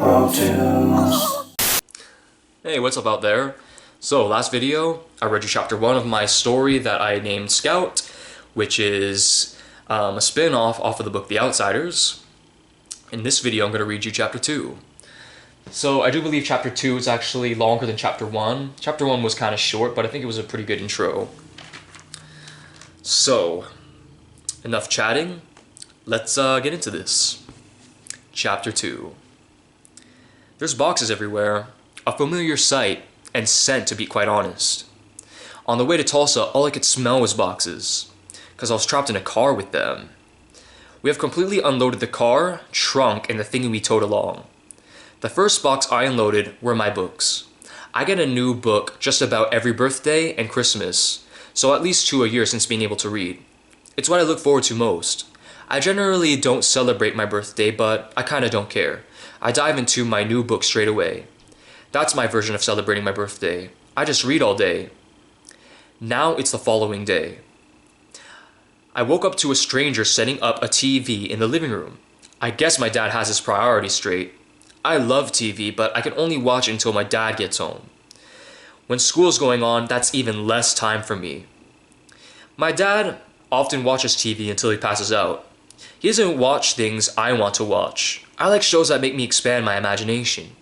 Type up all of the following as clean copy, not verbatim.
Hey, what's up out there? So, last video, I read you chapter 1 of my story that I named Scout, which is a spin-off off of the book The Outsiders. In this video, I'm going to read you chapter 2. So, I do believe chapter 2 is actually longer than chapter 1. Chapter 1 was kind of short, but I think it was a pretty good intro. So, enough chatting. Let's get into this. Chapter 2. There's boxes everywhere. A familiar sight and scent, to be quite honest. On the way to Tulsa, all I could smell was boxes, because I was trapped in a car with them. We have completely unloaded the car, trunk, and the thing we towed along. The first box I unloaded were my books. I get a new book just about every birthday and Christmas, so at least 2 a year since being able to read. It's what I look forward to most. I generally don't celebrate my birthday, but I kinda don't care. I dive into my new book straight away. That's my version of celebrating my birthday. I just read all day. Now it's the following day. I woke up to a stranger setting up a TV in the living room. I guess my dad has his priorities straight. I love TV, but I can only watch until my dad gets home. When school's going on, that's even less time for me. My dad often watches TV until he passes out. He doesn't watch things I want to watch. I like shows that make me expand my imagination.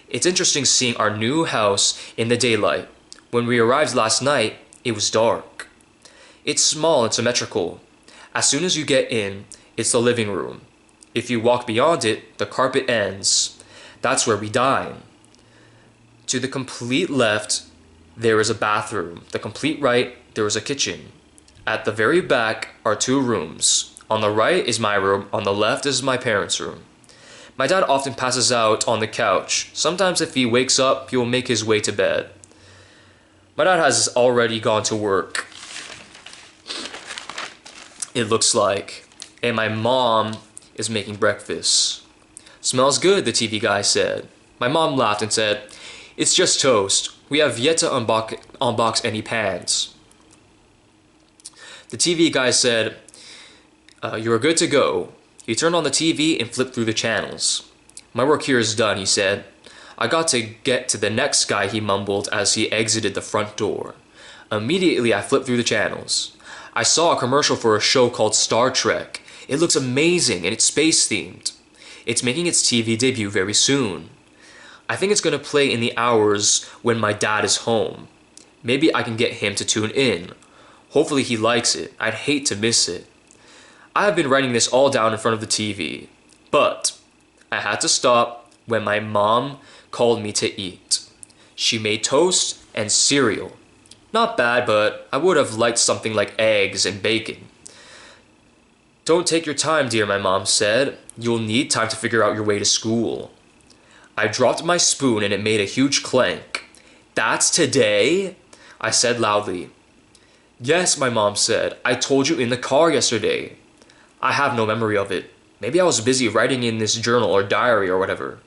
It's interesting seeing our new house in the daylight. When we arrived last night, it was dark. It's small and symmetrical. As soon as you get in, it's the living room. If you walk beyond it, the carpet ends. That's where we dine. To the complete left, there is a bathroom. The complete right, there is a kitchen. At the very back are 2 rooms. On the right is my room, on the left is my parents' room. My dad often passes out on the couch. Sometimes if he wakes up, he will make his way to bed. My dad has already gone to work, it looks like, and my mom is making breakfast. Smells good, the TV guy said. My mom laughed and said, "It's just toast. We have yet to unbox any pans." The TV guy said, "You are good to go." He turned on the TV and flipped through the channels. "My work here is done," he said. "I got to get to the next guy," he mumbled as he exited the front door. Immediately, I flipped through the channels. I saw a commercial for a show called Star Trek. It looks amazing and it's space-themed. It's making its TV debut very soon. I think it's going to play in the hours when my dad is home. Maybe I can get him to tune in. Hopefully he likes it. I'd hate to miss it. I have been writing this all down in front of the TV, but I had to stop when my mom called me to eat. She made toast and cereal. Not bad, but I would have liked something like eggs and bacon. "Don't take your time, dear," my mom said. "You'll need time to figure out your way to school." I dropped my spoon and it made a huge clank. "That's today?" I said loudly. "Yes," my mom said. "I told you in the car yesterday." I have no memory of it. Maybe I was busy writing in this journal or diary or whatever.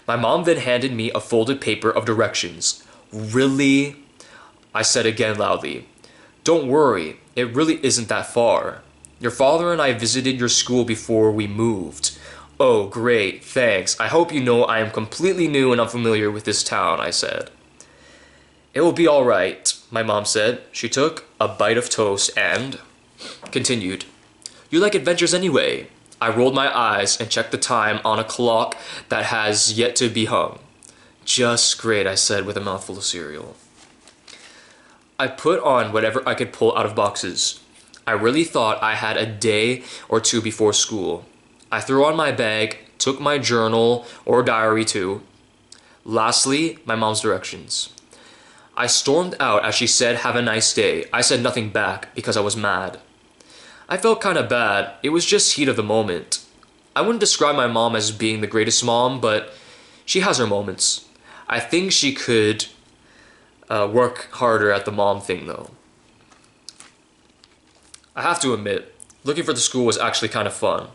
My mom then handed me a folded paper of directions. "Really?" I said again loudly. "Don't worry, it really isn't that far. Your father and I visited your school before we moved." "Oh, great, thanks. I hope you know I am completely new and unfamiliar with this town," I said. "It will be all right," my mom said. She took a bite of toast and continued. "You like adventures anyway." I rolled my eyes and checked the time on a clock that has yet to be hung. "Just great," I said with a mouthful of cereal. I put on whatever I could pull out of boxes. I really thought I had a day or 2 before school. I threw on my bag, took my journal or diary too. Lastly, my mom's directions. I stormed out as she said, "Have a nice day." I said nothing back because I was mad. I felt kinda bad. It was just heat of the moment. I wouldn't describe my mom as being the greatest mom, but she has her moments. I think she could work harder at the mom thing though. I have to admit, looking for the school was actually kind of fun.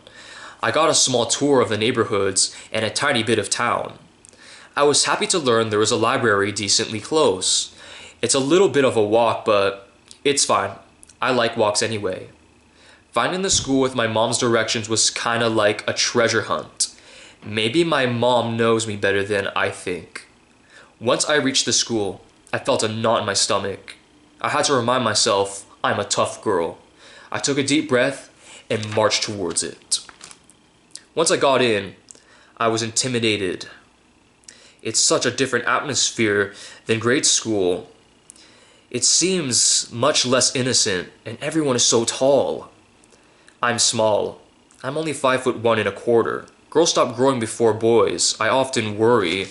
I got a small tour of the neighborhoods and a tiny bit of town. I was happy to learn there was a library decently close. It's a little bit of a walk, but it's fine. I like walks anyway. Finding the school with my mom's directions was kinda like a treasure hunt. Maybe my mom knows me better than I think. Once I reached the school, I felt a knot in my stomach. I had to remind myself I'm a tough girl. I took a deep breath and marched towards it. Once I got in, I was intimidated. It's such a different atmosphere than grade school. It seems much less innocent, and everyone is so tall. I'm small. I'm only 5'1¼ Girls stop growing before boys. I often worry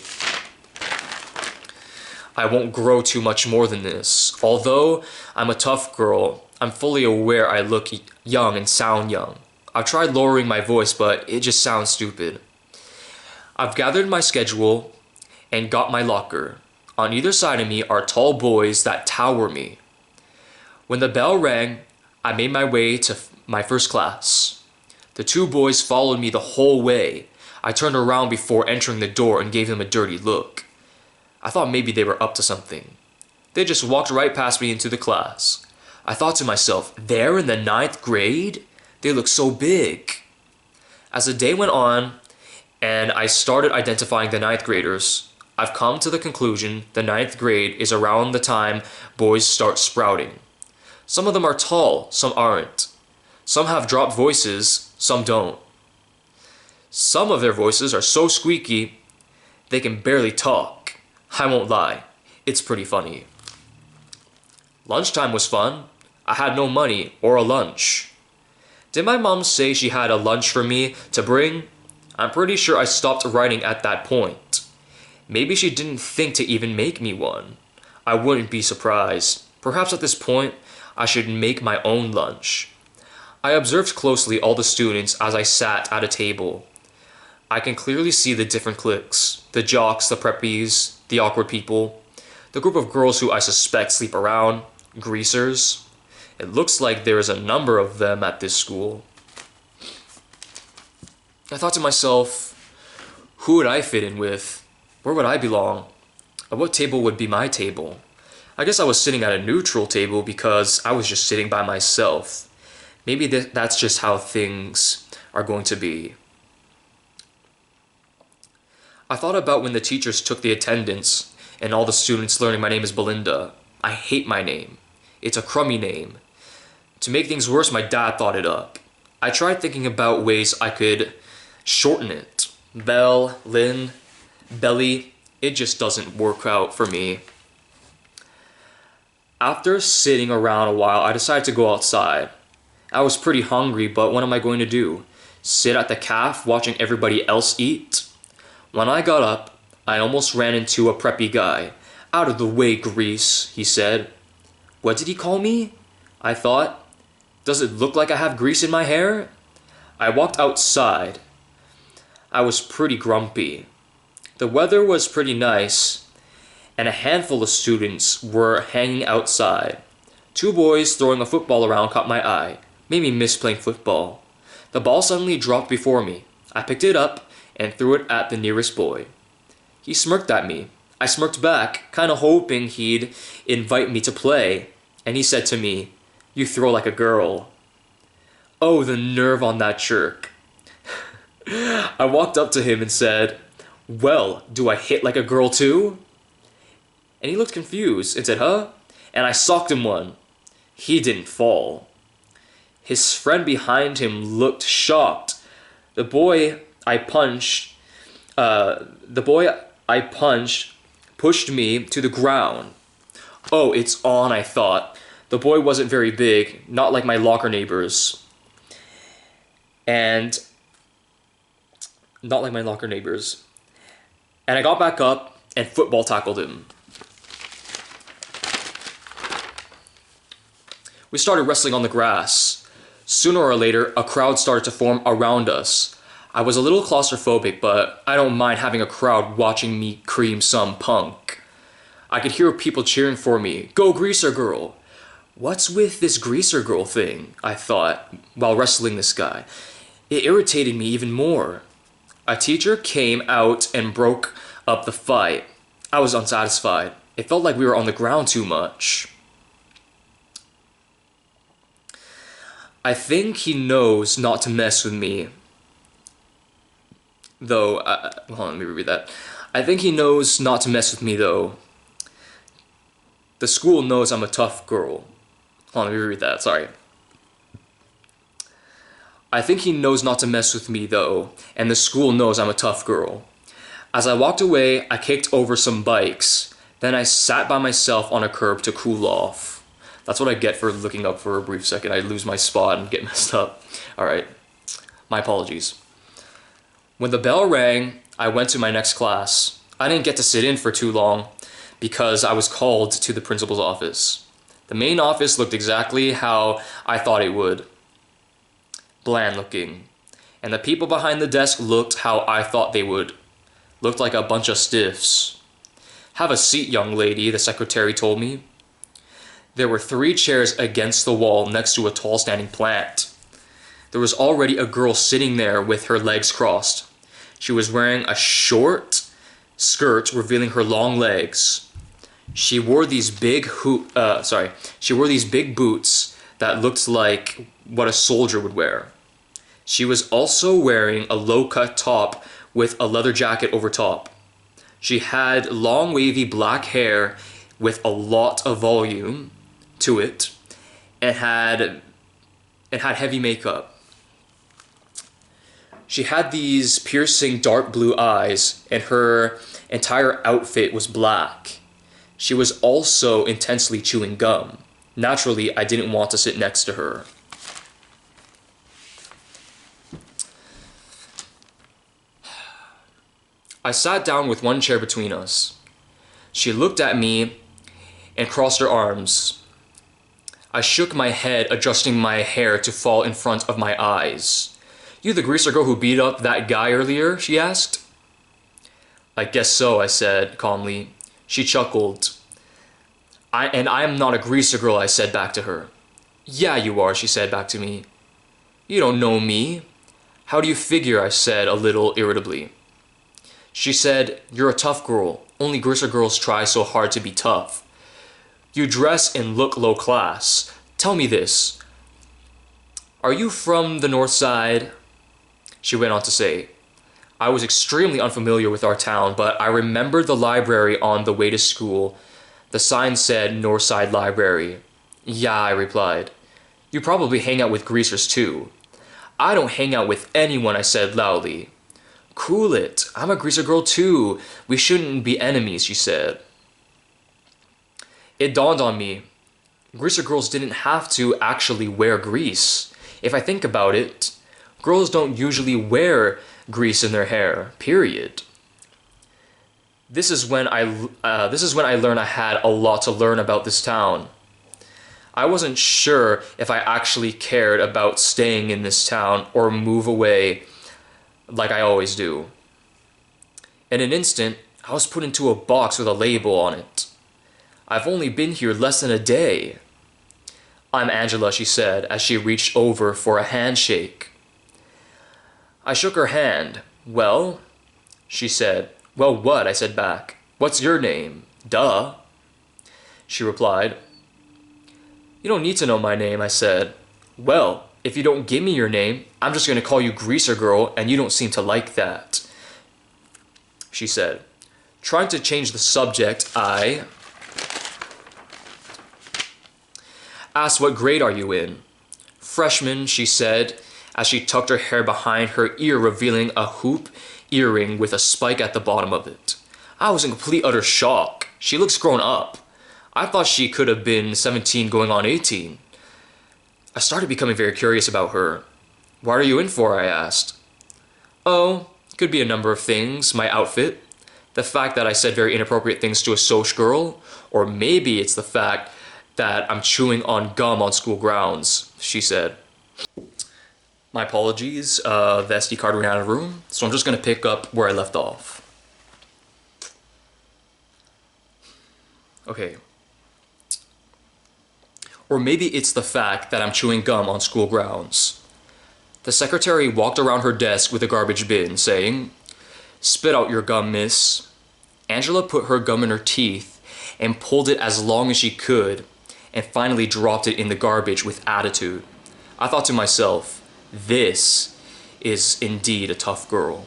I won't grow too much more than this. Although I'm a tough girl, I'm fully aware I look young and sound young. I've tried lowering my voice, but it just sounds stupid. I've gathered my schedule and got my locker. On either side of me are tall boys that tower me. When the bell rang, I made my way to my first class. The two boys followed me the whole way. I turned around before entering the door and gave them a dirty look. I thought maybe they were up to something. They just walked right past me into the class. I thought to myself, they're in the 9th grade? They look so big. As the day went on, and I started identifying the 9th graders, I've come to the conclusion the 9th grade is around the time boys start sprouting. Some of them are tall, some aren't. Some have dropped voices, some don't. Some of their voices are so squeaky, they can barely talk. I won't lie, it's pretty funny. Lunchtime was fun. I had no money or a lunch. Did my mom say she had a lunch for me to bring? I'm pretty sure I stopped writing at that point. Maybe she didn't think to even make me one. I wouldn't be surprised. Perhaps at this point, I should make my own lunch. I observed closely all the students as I sat at a table. I can clearly see the different cliques, the jocks, the preppies, the awkward people, the group of girls who I suspect sleep around, greasers. It looks like there is a number of them at this school. I thought to myself, who would I fit in with? Where would I belong? At what table would be my table? I guess I was sitting at a neutral table because I was just sitting by myself. Maybe that's just how things are going to be. I thought about when the teachers took the attendance and all the students learning my name is Belinda. I hate my name. It's a crummy name. To make things worse, my dad thought it up. I tried thinking about ways I could shorten it. Belle, Lynn, Belly. It just doesn't work out for me. After sitting around a while, I decided to go outside. I was pretty hungry, but what am I going to do? Sit at the caf watching everybody else eat? When I got up, I almost ran into a preppy guy. Out of the way, Grease, he said. What did he call me? I thought. Does it look like I have grease in my hair? I walked outside. I was pretty grumpy. The weather was pretty nice, and a handful of students were hanging outside. Two boys throwing a football around caught my eye, made me miss playing football. The ball suddenly dropped before me. I picked it up and threw it at the nearest boy. He smirked at me. I smirked back, kinda hoping he'd invite me to play, and he said to me, "You throw like a girl." Oh, the nerve on that jerk. I walked up to him and said, "Well, do I hit like a girl too?" And he looked confused and said, "Huh?" And I socked him one. He didn't fall. His friend behind him looked shocked. The boy I punched pushed me to the ground. Oh, it's on, I thought. The boy wasn't very big, not like my locker neighbors. And I got back up and football tackled him. We started wrestling on the grass. Sooner or later, a crowd started to form around us. I was a little claustrophobic, but I don't mind having a crowd watching me cream some punk. I could hear people cheering for me. Go Greaser Girl! What's with this Greaser Girl thing? I thought, while wrestling this guy. It irritated me even more. A teacher came out and broke up the fight. I was unsatisfied. It felt like we were on the ground too much. I think he knows not to mess with me. though. Hold on, let me reread that. I think he knows not to mess with me, though. The school knows I'm a tough girl. Hold on, let me reread that. Sorry. I think he knows not to mess with me, though, and the school knows I'm a tough girl. As I walked away, I kicked over some bikes. Then I sat by myself on a curb to cool off. That's what I get for looking up for a brief second. I lose my spot and get messed up. Alright. My apologies. When the bell rang, I went to my next class. I didn't get to sit in for too long because I was called to the principal's office. The main office looked exactly how I thought it would. Bland looking. And the people behind the desk looked how I thought they would. Looked like a bunch of stiffs. "Have a seat, young lady," the secretary told me. There were 3 chairs against the wall next to a tall standing plant. There was already a girl sitting there with her legs crossed. She was wearing a short skirt revealing her long legs. She wore these big boots that looked like what a soldier would wear. She was also wearing a low-cut top with a leather jacket over top. She had long wavy black hair with a lot of volume to it and had heavy makeup. She had these piercing dark blue eyes and her entire outfit was black. She was also intensely chewing gum. Naturally, I didn't want to sit next to her. I sat down with one chair between us. She looked at me and crossed her arms. I shook my head, adjusting my hair to fall in front of my eyes. "You the greaser girl who beat up that guy earlier?" she asked. "I guess so," I said calmly. She chuckled. I am not a greaser girl," I said back to her. "Yeah, you are," she said back to me. "You don't know me." "How do you figure?" I said a little irritably. She said, "You're a tough girl. Only greaser girls try so hard to be tough. You dress and look low class. Tell me this. Are you from the north side?" She went on to say. I was extremely unfamiliar with our town, but I remembered the library on the way to school. The sign said Northside Library. "Yeah," I replied. "You probably hang out with greasers too." "I don't hang out with anyone," I said loudly. "Cool it. I'm a greaser girl too. We shouldn't be enemies," she said. It dawned on me. Greaser girls didn't have to actually wear grease. If I think about it, girls don't usually wear grease in their hair, period. This is when I learned I had a lot to learn about this town. I wasn't sure if I actually cared about staying in this town or move away like I always do. In an instant, I was put into a box with a label on it. I've only been here less than a day. "I'm Angela," she said as she reached over for a handshake. I shook her hand. "Well?" she said. "Well, what?" I said back. "What's your name?" "Duh," she replied. "You don't need to know my name," I said. "Well, if you don't give me your name, I'm just going to call you Greaser Girl, and you don't seem to like that," she said. Trying to change the subject, I asked, "What grade are you in?" "Freshman," she said, as she tucked her hair behind her ear, revealing a hoop earring with a spike at the bottom of it. I was in complete utter shock. She looks grown up. I thought she could have been 17 going on 18. I started becoming very curious about her. "What are you in for?" I asked. "Oh, could be a number of things. My outfit, the fact that I said very inappropriate things to a social girl, or maybe it's the fact that I'm chewing on gum on school grounds," she said. My apologies, the SD card ran out of room, so I'm just going to pick up where I left off. Okay. "Or maybe it's the fact that I'm chewing gum on school grounds." The secretary walked around her desk with a garbage bin, saying, "Spit out your gum, miss." Angela put her gum in her teeth and pulled it as long as she could, and finally dropped it in the garbage with attitude. I thought to myself, this is indeed a tough girl.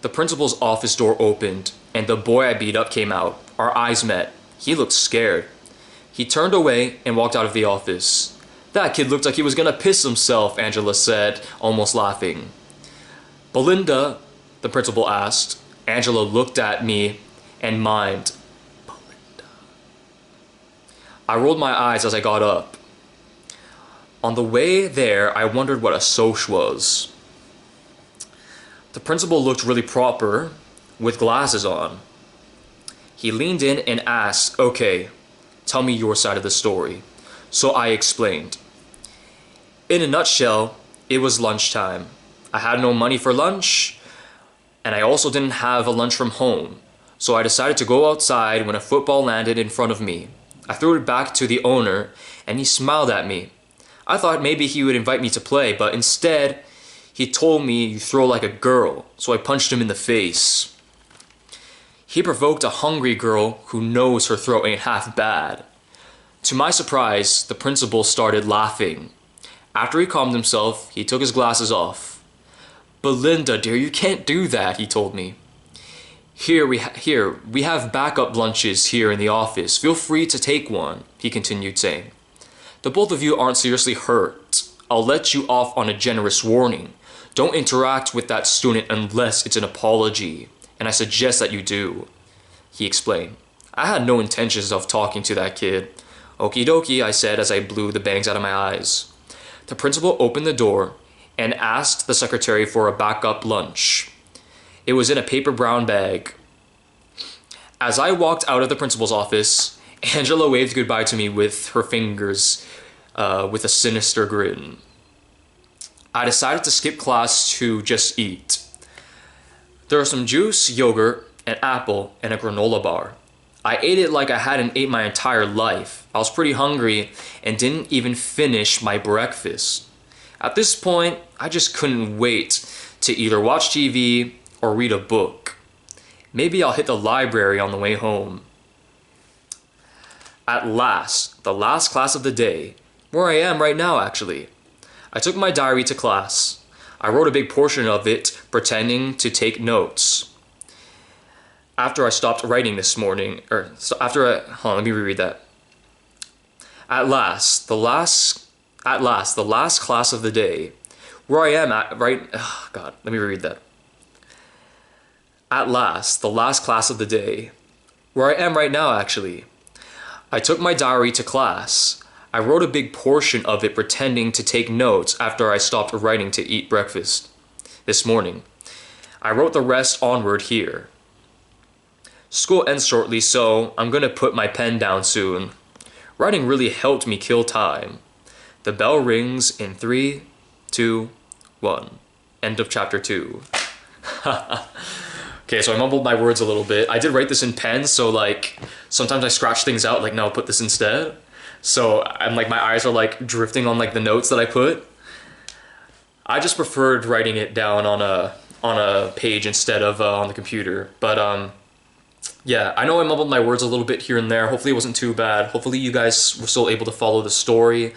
The principal's office door opened, and the boy I beat up came out. Our eyes met. He looked scared. He turned away and walked out of the office. That kid looked like he was gonna piss himself, Angela said, almost laughing. Belinda, the principal asked. Angela looked at me and mimed, Belinda. I rolled my eyes as I got up. On the way there, I wondered what a soch was. The principal looked really proper, with glasses on. He leaned in and asked, okay, tell me your side of the story. So I explained. In a nutshell, it was lunchtime. I had no money for lunch, and I also didn't have a lunch from home. So I decided to go outside when a football landed in front of me. I threw it back to the owner, and he smiled at me. I thought maybe he would invite me to play, but instead, he told me you throw like a girl, so I punched him in the face. He provoked a hungry girl who knows her throw ain't half bad. To my surprise, the principal started laughing. After he calmed himself, he took his glasses off. Belinda, dear, you can't do that, he told me. Here we have backup lunches here in the office. Feel free to take one, he continued saying. The both of you aren't seriously hurt. I'll let you off on a generous warning. Don't interact with that student unless it's an apology, and I suggest that you do, he explained. I had no intentions of talking to that kid. Okie dokie, I said as I blew the bangs out of my eyes. The principal opened the door and asked the secretary for a backup lunch. It was in a paper brown bag. As I walked out of the principal's office, Angela waved goodbye to me with her fingers with a sinister grin. I decided to skip class to just eat. There was some juice, yogurt, an apple, and a granola bar. I ate it like I hadn't ate my entire life. I was pretty hungry and didn't even finish my breakfast. At this point, I just couldn't wait to either watch TV or read a book. Maybe I'll hit the library on the way home. At last, the last class of the day, where I am right now actually. I took my diary to class. I wrote a big portion of it pretending to take notes. After I stopped writing this morning, hold on, let me reread that. At last, the last class of the day, where I am at right, oh God, let me reread that. At last, the last class of the day, where I am right now actually. I took my diary to class. I wrote a big portion of it pretending to take notes after I stopped writing to eat breakfast this morning. I wrote the rest onward here. School ends shortly, so I'm gonna put my pen down soon. Writing really helped me kill time. The bell rings in 3, 2, 1. End of chapter 2. Okay, so I mumbled my words a little bit. I did write this in pen, so like sometimes I scratch things out, like no, I'll put this instead. So I'm like, my eyes are like drifting on like the notes that I put. I just preferred writing it down on a page instead of on the computer. But yeah, I know I mumbled my words a little bit here and there. Hopefully it wasn't too bad. Hopefully you guys were still able to follow the story.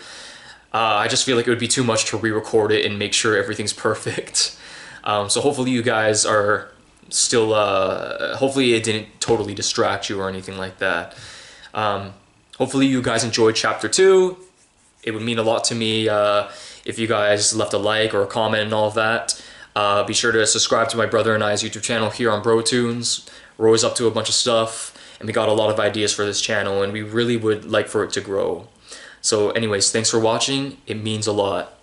I just feel like it would be too much to re-record it and make sure everything's perfect. So hopefully you guys are still, hopefully it didn't totally distract you or anything like that. Hopefully you guys enjoyed chapter 2. It would mean a lot to me if you guys left a like or a comment and all of that. Be sure to subscribe to my brother and I's YouTube channel here on BroTunes. We're always up to a bunch of stuff, and we got a lot of ideas for this channel, and we really would like for it to grow. So anyways, thanks for watching. It means a lot.